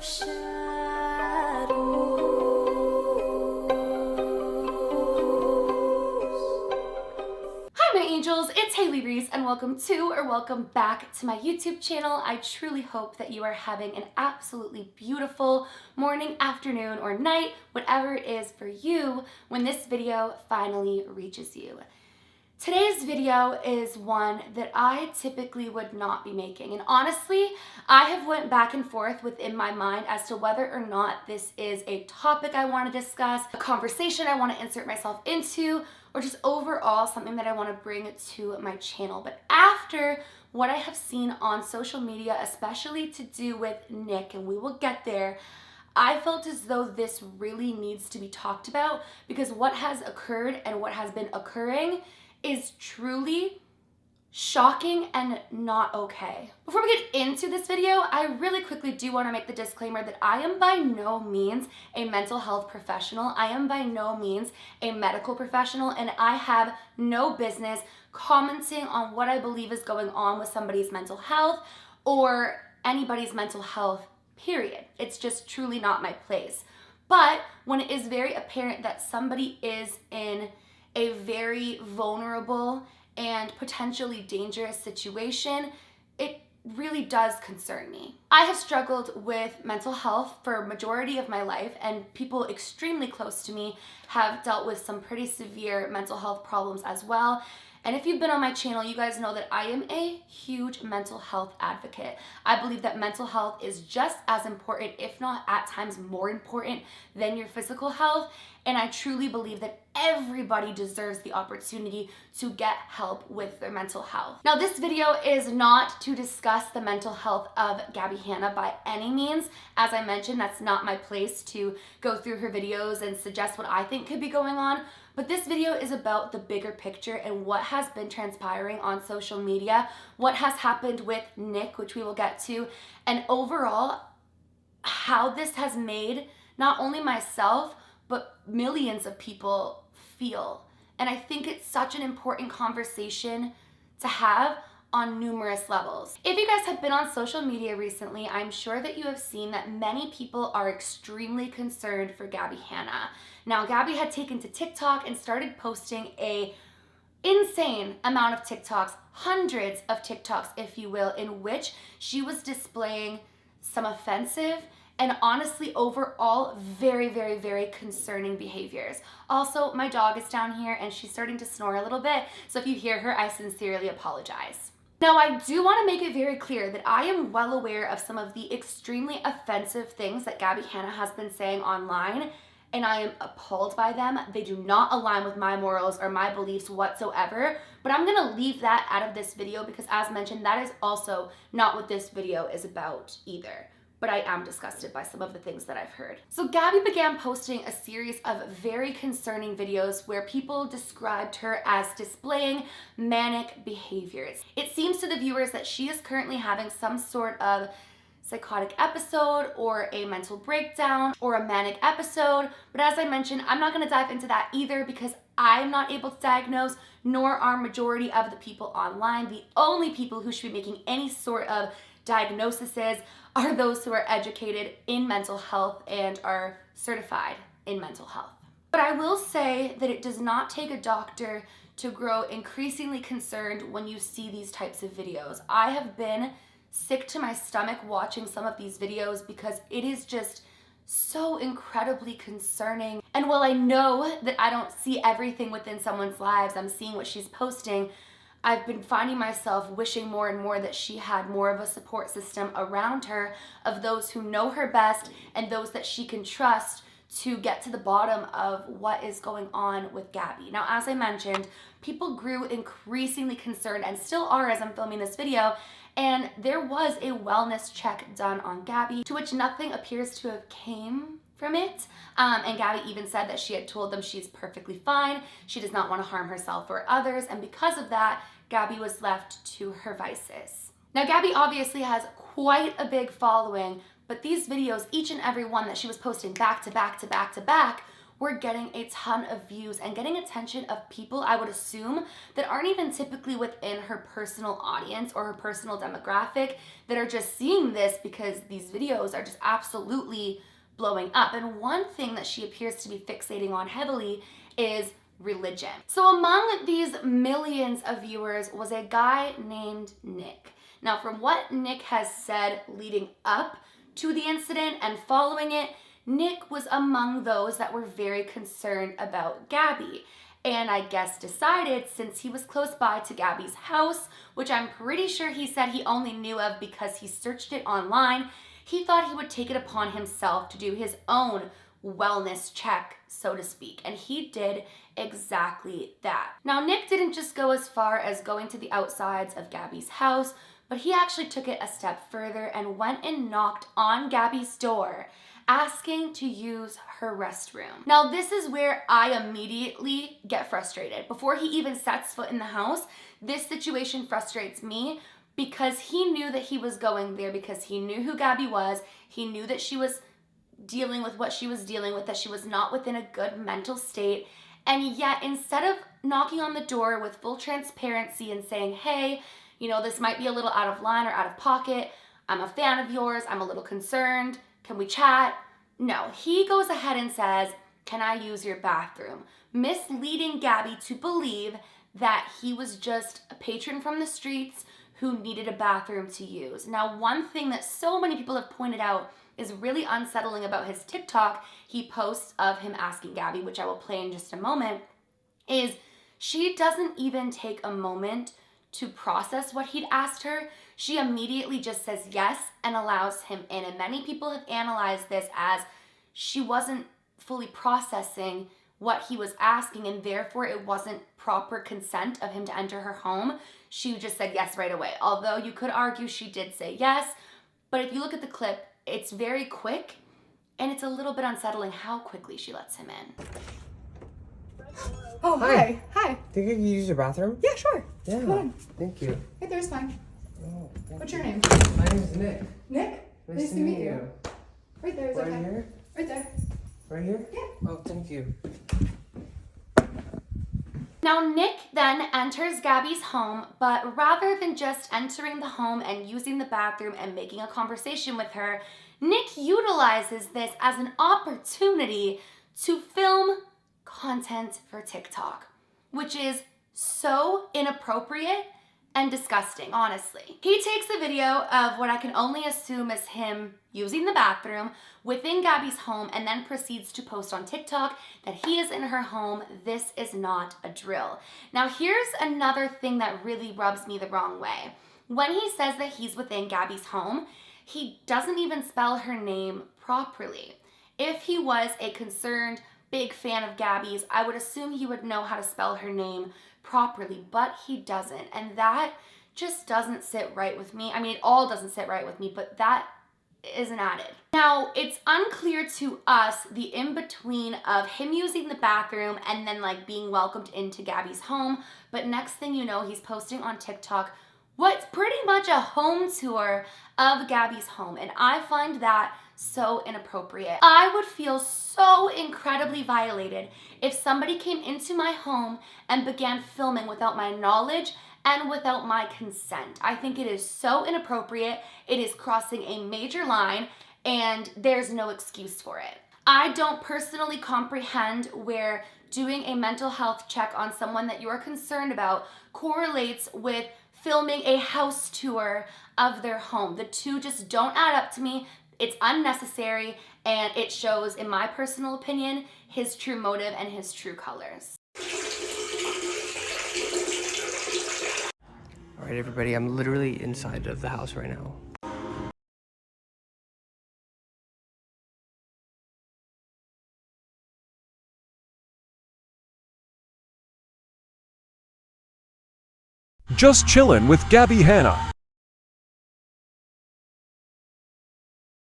Hi my angels, it's Hailey Reese and welcome back to my YouTube channel. I truly hope that you are having an absolutely beautiful morning, afternoon, or night, whatever it is for you when this video finally reaches you. Today's video is one that I typically would not be making, and honestly, I have went back and forth within my mind as to whether or not this is a topic I want to discuss, a conversation I want to insert myself into, or just overall something that I want to bring to my channel. But after what I have seen on social media, especially to do with Nick, and we will get there, I felt as though this really needs to be talked about because what has occurred and what has been occurring is truly shocking and not okay. Before we get into this video, I really quickly do want to make the disclaimer that I am by no means a mental health professional. I am by no means a medical professional, and I have no business commenting on what I believe is going on with somebody's mental health or anybody's mental health, period. It's just truly not my place. But when it is very apparent that somebody is in a very vulnerable and potentially dangerous situation, it really does concern me. I have struggled with mental health for a majority of my life, and people extremely close to me have dealt with some pretty severe mental health problems as well. And if you've been on my channel, you guys know that I am a huge mental health advocate. I believe that mental health is just as important, if not at times more important, than your physical health. And I truly believe that everybody deserves the opportunity to get help with their mental health. Now, this video is not to discuss the mental health of Gabbie Hanna by any means. As I mentioned, that's not my place to go through her videos and suggest what I think could be going on. But this video is about the bigger picture and what has been transpiring on social media, what has happened with Nick, which we will get to, and overall, how this has made not only myself, but millions of people feel. And I think it's such an important conversation to have on numerous levels. If you guys have been on social media recently, I'm sure that you have seen that many people are extremely concerned for Gabbie Hanna. Now, Gabbie had taken to TikTok and started posting a insane amount of TikToks, hundreds of TikToks, if you will, in which she was displaying some offensive and honestly overall very, very, very concerning behaviors. Also, my dog is down here and she's starting to snore a little bit, so if you hear her, I sincerely apologize. Now, I do want to make it very clear that I am well aware of some of the extremely offensive things that Gabbie Hanna has been saying online, and I am appalled by them. They do not align with my morals or my beliefs whatsoever, but I'm gonna leave that out of this video because, as mentioned, that is also not what this video is about either. But I am disgusted by some of the things that I've heard. So Gabbie began posting a series of very concerning videos where people described her as displaying manic behaviors. It seems to the viewers that she is currently having some sort of psychotic episode or a mental breakdown or a manic episode. But as I mentioned, I'm not gonna dive into that either because I'm not able to diagnose, nor are majority of the people online. The only people who should be making any sort of diagnoses are those who are educated in mental health and are certified in mental health. But I will say that it does not take a doctor to grow increasingly concerned when you see these types of videos. I have been sick to my stomach watching some of these videos because it is just so incredibly concerning. And while I know that I don't see everything within someone's lives, I'm seeing what she's posting, I've been finding myself wishing more and more that she had more of a support system around her of those who know her best and those that she can trust to get to the bottom of what is going on with Gabbie. Now, as I mentioned, people grew increasingly concerned and still are as I'm filming this video, and there was a wellness check done on Gabbie, to which nothing appears to have came from it. And Gabbie even said that she had told them she's perfectly fine, she does not want to harm herself or others, and because of that, Gabbie was left to her vices. Now, Gabbie obviously has quite a big following, but these videos, each and every one that she was posting back to back to back to back, were getting a ton of views and getting attention of people, I would assume, that aren't even typically within her personal audience or her personal demographic, that are just seeing this because these videos are just absolutely blowing up. And one thing that she appears to be fixating on heavily is religion. So among these millions of viewers was a guy named Nick. Now, from what Nick has said leading up to the incident and following it, Nick was among those that were very concerned about Gabbie. And I guess decided, since he was close by to Gabbie's house, which I'm pretty sure he said he only knew of because he searched it online, he thought he would take it upon himself to do his own wellness check, so to speak. And he did exactly that. Now, Nick didn't just go as far as going to the outsides of Gabbie's house, but he actually took it a step further and went and knocked on Gabbie's door, asking to use her restroom. Now, this is where I immediately get frustrated. Before he even sets foot in the house, this situation frustrates me because he knew that he was going there, because he knew who Gabbie was. He knew that she was dealing with what she was dealing with, that she was not within a good mental state. And yet, instead of knocking on the door with full transparency and saying, hey, you know, this might be a little out of line or out of pocket. I'm a fan of yours. I'm a little concerned. Can we chat? No, he goes ahead and says, can I use your bathroom? Misleading Gabbie to believe that he was just a patron from the streets who needed a bathroom to use. Now, one thing that so many people have pointed out is really unsettling about his TikTok he posts of him asking Gabbie, which I will play in just a moment, is she doesn't even take a moment to process what he'd asked her. She immediately just says yes and allows him in. And many people have analyzed this as she wasn't fully processing what he was asking, and therefore it wasn't proper consent of him to enter her home. She just said yes right away. Although you could argue she did say yes, but if you look at the clip, it's very quick and it's a little bit unsettling how quickly she lets him in. Oh, hi. Hi. Think you can use your bathroom? Yeah, sure. Yeah. Go ahead. Thank you. Right there's fine. Oh, What's your name? My name is Nick. Nick? Nice to meet you. Right there is Right okay. here? Right there. Right here? Yeah. Oh, thank you. Now, Nick then enters Gabbie's home, but rather than just entering the home and using the bathroom and making a conversation with her, Nick utilizes this as an opportunity to film content for TikTok, which is so inappropriate and disgusting, honestly. He takes a video of what I can only assume is him using the bathroom within Gabbie's home and then proceeds to post on TikTok that he is in her home. This is not a drill. Now, here's another thing that really rubs me the wrong way. When he says that he's within Gabbie's home, he doesn't even spell her name properly. If he was a concerned, big fan of Gabbie's, I would assume he would know how to spell her name properly, but he doesn't. And that just doesn't sit right with me. I mean, it all doesn't sit right with me, but that isn't added. Now, it's unclear to us the in-between of him using the bathroom and then like being welcomed into Gabbie's home, but next thing you know, he's posting on TikTok what's pretty much a home tour of Gabbie's home, and I find that so inappropriate. I would feel so incredibly violated if somebody came into my home and began filming without my knowledge and without my consent. I think it is so inappropriate. It is crossing a major line, and there's no excuse for it. I don't personally comprehend where doing a mental health check on someone that you are concerned about correlates with filming a house tour of their home. The two just don't add up to me. It's unnecessary, and it shows, in my personal opinion, his true motive and his true colors. All right, everybody, I'm literally inside of the house right now. Just chillin' with Gabbie Hanna.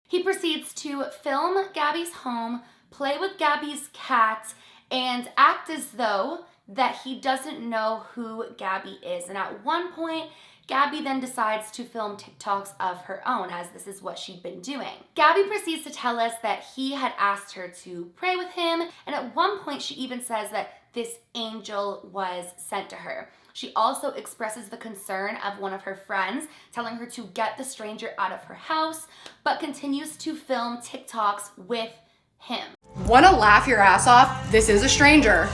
He proceeds to film Gabbie's home, play with Gabbie's cat, and act as though that he doesn't know who Gabbie is. And at one point, Gabbie then decides to film TikToks of her own, as this is what she'd been doing. Gabbie proceeds to tell us that he had asked her to pray with him, and at one point she even says that this angel was sent to her. She also expresses the concern of one of her friends telling her to get the stranger out of her house, but continues to film TikToks with him. Wanna laugh your ass off? This is a stranger.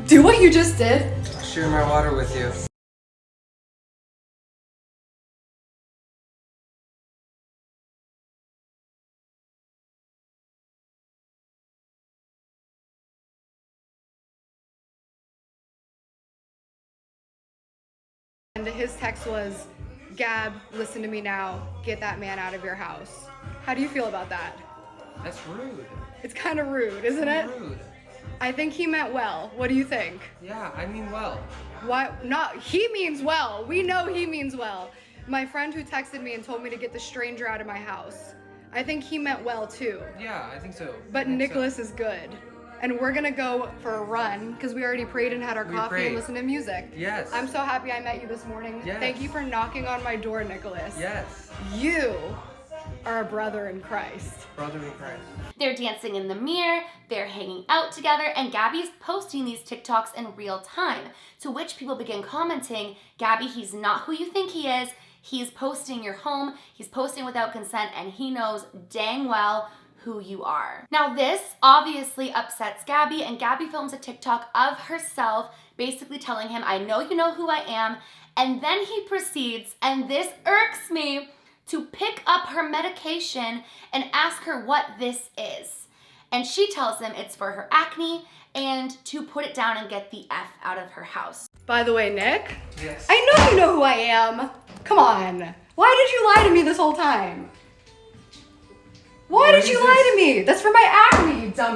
Do what you just did. I'll share my water with you. And his text was, Gab, listen to me now. Get that man out of your house. How do you feel about that? That's rude. It's kind of rude, isn't it? Rude. I think he meant well. What do you think? Yeah, I mean well. What? Not, he means well. We know he means well. My friend who texted me and told me to get the stranger out of my house. I think he meant well too. Yeah, I think so. But Nicholas is good. And we're gonna go for a run because we already prayed and had our coffee prayed. and listened to music. Yes. I'm so happy I met you this morning. Yes. Thank you for knocking on my door, Nicholas. Yes. You are a brother in Christ. Brother in Christ. They're dancing in the mirror, they're hanging out together, and Gabbie's posting these TikToks in real time, to which people begin commenting, Gabbie, he's not who you think he is, he's posting your home, he's posting without consent, and he knows dang well who you are. Now this obviously upsets Gabbie, and Gabbie films a TikTok of herself basically telling him, I know you know who I am, and then he proceeds, and this irks me, to pick up her medication and ask her what this is. And she tells him it's for her acne and to put it down and get the F out of her house. By the way, Nick, Yes. I know you know who I am. Come on. Why did you lie to me this whole time? Why did you lie to me? That's for my acne, you dumb.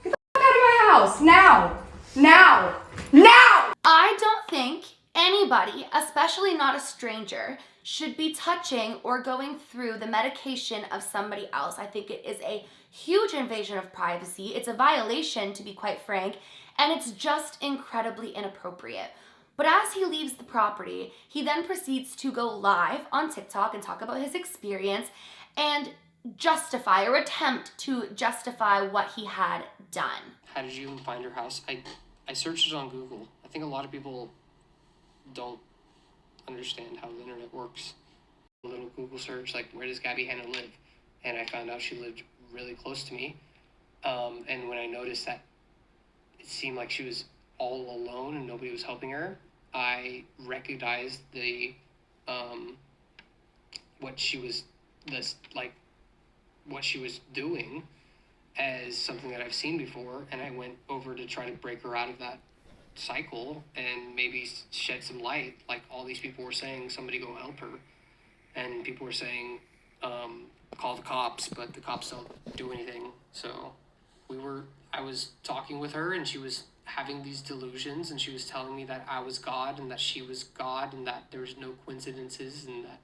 Get the fuck out of my house. Now. Now. Now! I don't think anybody, especially not a stranger, should be touching or going through the medication of somebody else. I think it is a huge invasion of privacy. It's a violation, to be quite frank, and it's just incredibly inappropriate. But as he leaves the property, he then proceeds to go live on TikTok and talk about his experience and justify or attempt to justify what he had done. How did you even find her house? I searched it on Google. I think a lot of people don't understand how the internet works. A little Google search, like, where does Gabbie Hanna live? And I found out she lived really close to me. And when I noticed that it seemed like she was all alone and nobody was helping her, I recognized what she was doing as something that I've seen before, and I went over to try to break her out of that cycle and maybe shed some light. Like, all these people were saying, somebody go help her, and people were saying, call the cops, but the cops don't do anything. So I was talking with her, and she was having these delusions, and she was telling me that I was God and that she was God and that there was no coincidences and that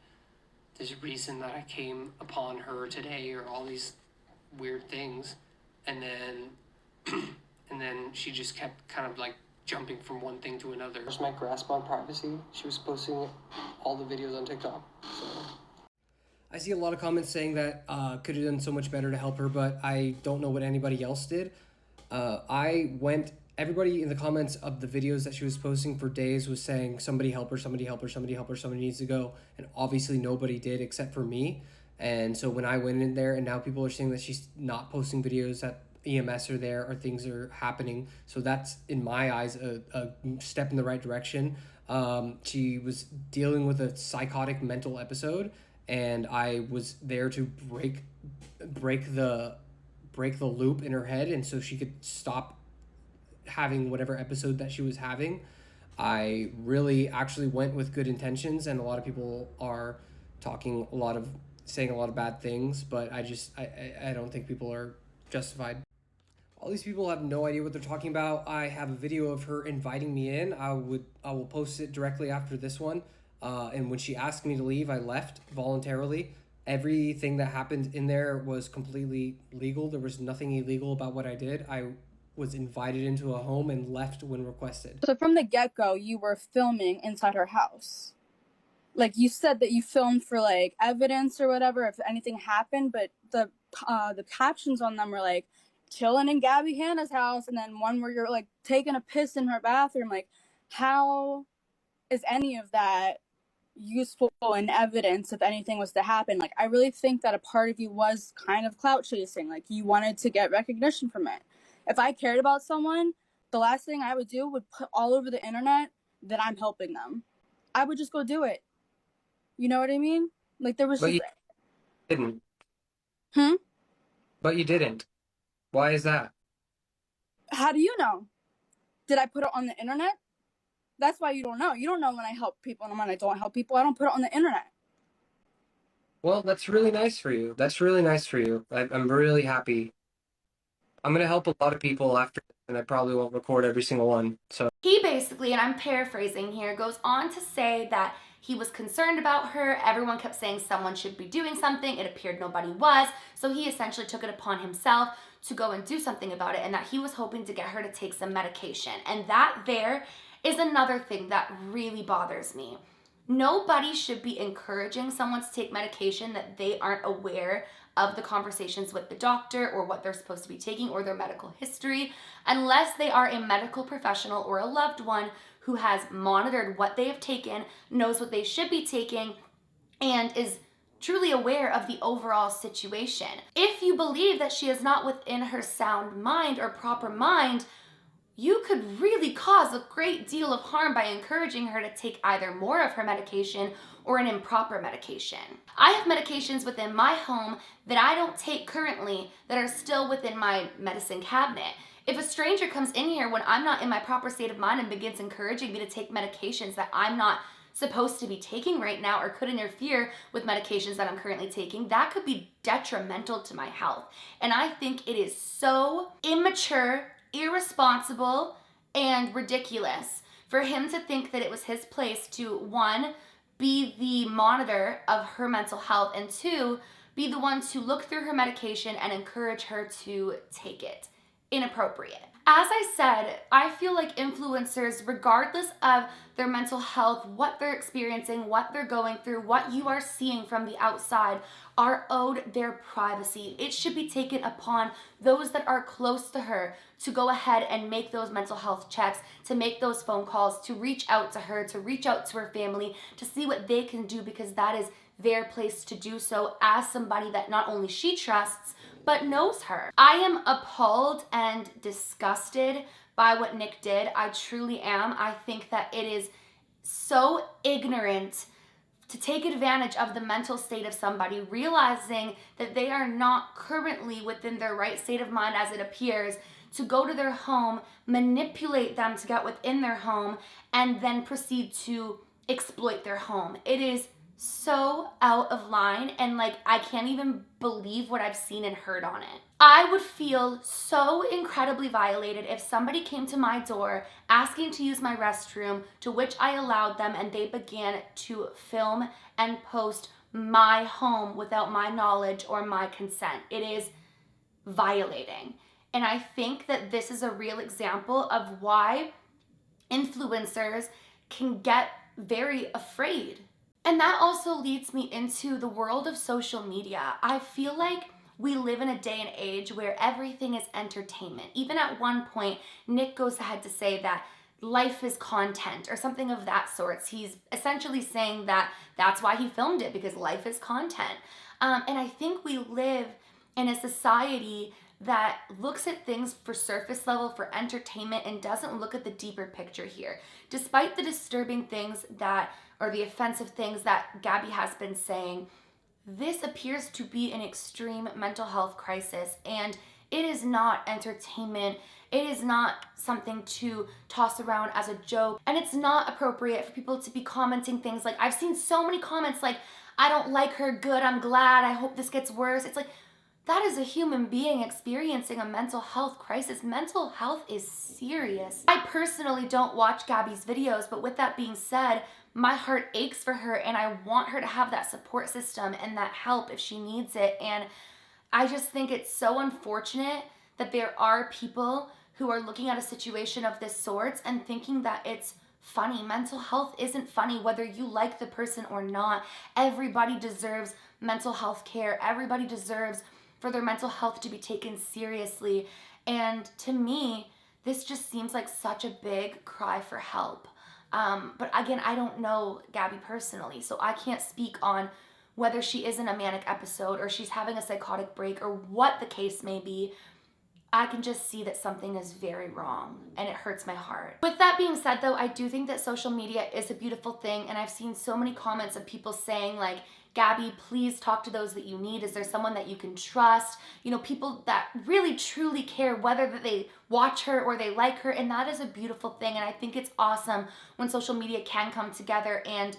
there's a reason that I came upon her today, or all these weird things. And then she just kept kind of like jumping from one thing to another. There's my grasp on privacy. She was posting all the videos on TikTok. So I see a lot of comments saying that could have done so much better to help her, but I don't know what anybody else did. Everybody in the comments of the videos that she was posting for days was saying, somebody help her, somebody help her, somebody help her, somebody needs to go. And obviously nobody did except for me. And so when I went in there, and now people are saying that she's not posting videos, that EMS are there or things are happening. So that's, in my eyes, a step in the right direction. She was dealing with a psychotic mental episode, and I was there to break the loop in her head, and so she could stop having whatever episode that she was having. I really actually went with good intentions, and a lot of people are saying a lot of bad things, but I don't think people are justified. All these people have no idea what they're talking about. I have a video of her inviting me in. I will post it directly after this one. And when she asked me to leave, I left voluntarily. Everything that happened in there was completely legal. There was nothing illegal about what I did. I was invited into a home and left when requested. So from the get-go, you were filming inside her house. Like, you said that you filmed for, like, evidence or whatever if anything happened, but the captions on them were, like, chilling in Gabbie Hanna's house, and then one where you're, like, taking a piss in her bathroom. Like, how is any of that useful in evidence if anything was to happen? Like, I really think that a part of you was kind of clout chasing. Like, you wanted to get recognition from it. If I cared about someone, the last thing I would do would put all over the internet that I'm helping them. I would just go do it. You know what I mean? Like, there was But just... you didn't. Hmm? But you didn't. Why is that? How do you know? Did I put it on the internet? That's why you don't know. You don't know when I help people and when I don't help people. I don't put it on the internet. Well, that's really nice for you. That's really nice for you. I'm really happy. I'm going to help a lot of people after, and I probably won't record every single one. So He basically, and I'm paraphrasing here, goes on to say that he was concerned about her. Everyone kept saying someone should be doing something. It appeared nobody was. So he essentially took it upon himself to go and do something about it, and that he was hoping to get her to take some medication. And that there is another thing that really bothers me. Nobody should be encouraging someone to take medication that they aren't aware of the conversations with the doctor or what they're supposed to be taking or their medical history, unless they are a medical professional or a loved one who has monitored what they have taken, knows what they should be taking, and is truly aware of the overall situation. If you believe that she is not within her sound mind or proper mind, you could really cause a great deal of harm by encouraging her to take either more of her medication or an improper medication. I have medications within my home that I don't take currently that are still within my medicine cabinet. If a stranger comes in here when I'm not in my proper state of mind and begins encouraging me to take medications that I'm not supposed to be taking right now or could interfere with medications that I'm currently taking, that could be detrimental to my health. And I think it is so immature, irresponsible, and ridiculous for him to think that it was his place to, one, be the monitor of her mental health, and two, be the one to look through her medication and encourage her to take it. Inappropriate. As I said, I feel like influencers, regardless of their mental health, what they're experiencing, what they're going through, what you are seeing from the outside, are owed their privacy. It should be taken upon those that are close to her to go ahead and make those mental health checks, to make those phone calls, to reach out to her, to reach out to her family, to see what they can do, because that is their place to do so as somebody that not only she trusts, but knows her. I am appalled and disgusted by what Nick did. I truly am. I think that it is so ignorant to take advantage of the mental state of somebody, realizing that they are not currently within their right state of mind as it appears, to go to their home, manipulate them to get within their home, and then proceed to exploit their home. It is so out of line, and like, I can't even believe what I've seen and heard on it. I would feel so incredibly violated if somebody came to my door asking to use my restroom, to which I allowed them, and they began to film and post my home without my knowledge or my consent. It is violating. And I think that this is a real example of why influencers can get very afraid. And that also leads me into the world of social media. I feel like we live in a day and age where everything is entertainment. Even at one point, Nick goes ahead to say that life is content or something of that sort. He's essentially saying that that's why he filmed it, because life is content. And I think we live in a society that looks at things for surface level, for entertainment, and doesn't look at the deeper picture here. Despite the disturbing things that, or the offensive things that Gabbie has been saying, this appears to be an extreme mental health crisis, and it is not entertainment. It is not something to toss around as a joke, and it's not appropriate for people to be commenting things like, I've seen so many comments like, I don't like her, good, I'm glad, I hope this gets worse. It's like, that is a human being experiencing a mental health crisis. Mental health is serious. I personally don't watch Gabbie's videos, but with that being said, my heart aches for her, and I want her to have that support system and that help if she needs it. And I just think it's so unfortunate that there are people who are looking at a situation of this sort and thinking that it's funny. Mental health isn't funny, whether you like the person or not. Everybody deserves mental health care. Everybody deserves for their mental health to be taken seriously. And to me, this just seems like such a big cry for help. But again, I don't know Gabbie personally, so I can't speak on whether she is in a manic episode or she's having a psychotic break or what the case may be. I can just see that something is very wrong and it hurts my heart. With that being said though, I do think that social media is a beautiful thing, and I've seen so many comments of people saying like, Gabbie, please talk to those that you need. Is there someone that you can trust? You know, people that really truly care whether that they watch her or they like her, and that is a beautiful thing. And I think it's awesome when social media can come together and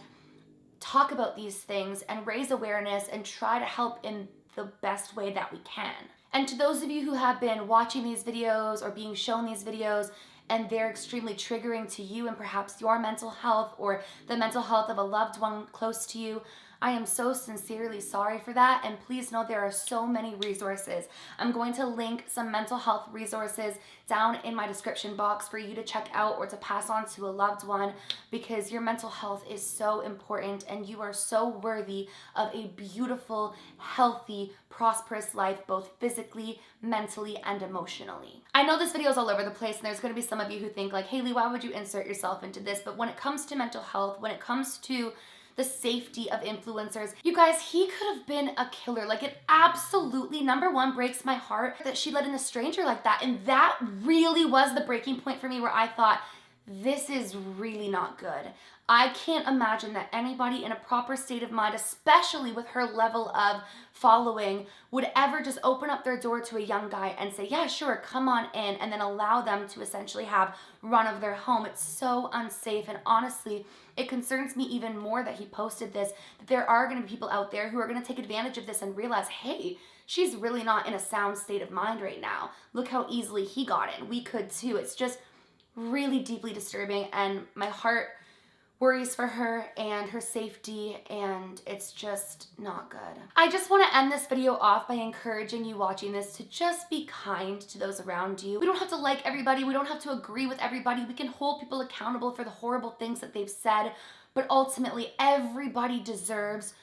talk about these things and raise awareness and try to help in the best way that we can. And to those of you who have been watching these videos or being shown these videos and they're extremely triggering to you and perhaps your mental health or the mental health of a loved one close to you, I am so sincerely sorry for that, and please know there are so many resources. I'm going to link some mental health resources down in my description box for you to check out or to pass on to a loved one, because your mental health is so important and you are so worthy of a beautiful, healthy, prosperous life, both physically, mentally, and emotionally. I know this video is all over the place and there's going to be some of you who think like, Hailey, why would you insert yourself into this? But when it comes to mental health, when it comes to the safety of influencers, you guys, he could have been a killer. Like, it absolutely, number one, breaks my heart that she let in a stranger like that. And that really was the breaking point for me, where I thought, this is really not good. I can't imagine that anybody in a proper state of mind, especially with her level of following, would ever just open up their door to a young guy and say, yeah, sure, come on in, and then allow them to essentially have run of their home. It's so unsafe, and honestly, it concerns me even more that he posted this, that there are going to be people out there who are going to take advantage of this and realize, hey, she's really not in a sound state of mind right now. Look how easily he got in. We could too. It's just really deeply disturbing, and my heart worries for her and her safety, and it's just not good. I just want to end this video off by encouraging you watching this to just be kind to those around you. We don't have to like everybody. We don't have to agree with everybody. We can hold people accountable for the horrible things that they've said, but ultimately everybody deserves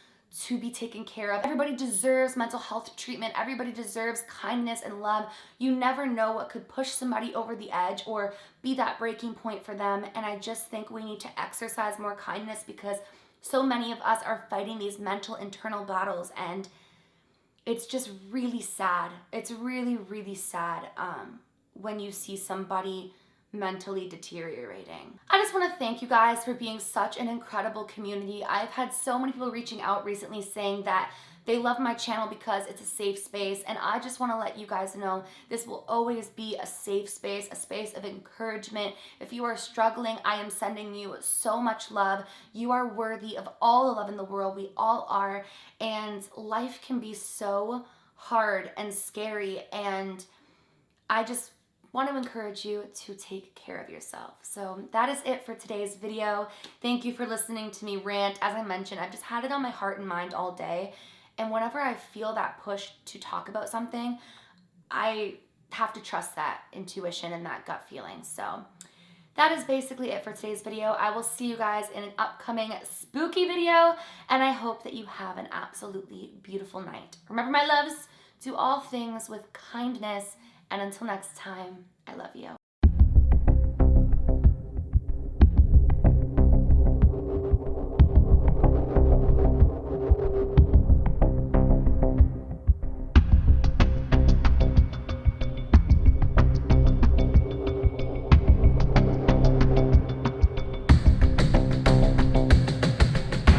to be taken care of. Everybody deserves mental health treatment. Everybody deserves kindness and love. You never know what could push somebody over the edge or be that breaking point for them. And I just think we need to exercise more kindness, because so many of us are fighting these mental internal battles, and it's just really sad. It's really, really sad when you see somebody mentally deteriorating. I just want to thank you guys for being such an incredible community. I've had so many people reaching out recently saying that they love my channel because it's a safe space, and I just want to let you guys know this will always be a safe space, a space of encouragement. If you are struggling, I am sending you so much love. You are worthy of all the love in the world. We all are, and life can be so hard and scary, and I just want to encourage you to take care of yourself. So that is it for today's video. Thank you for listening to me rant. As I mentioned, I've just had it on my heart and mind all day, and whenever I feel that push to talk about something, I have to trust that intuition and that gut feeling. So that is basically it for today's video. I will see you guys in an upcoming spooky video, and I hope that you have an absolutely beautiful night. Remember, my loves, do all things with kindness, and until next time, I love you.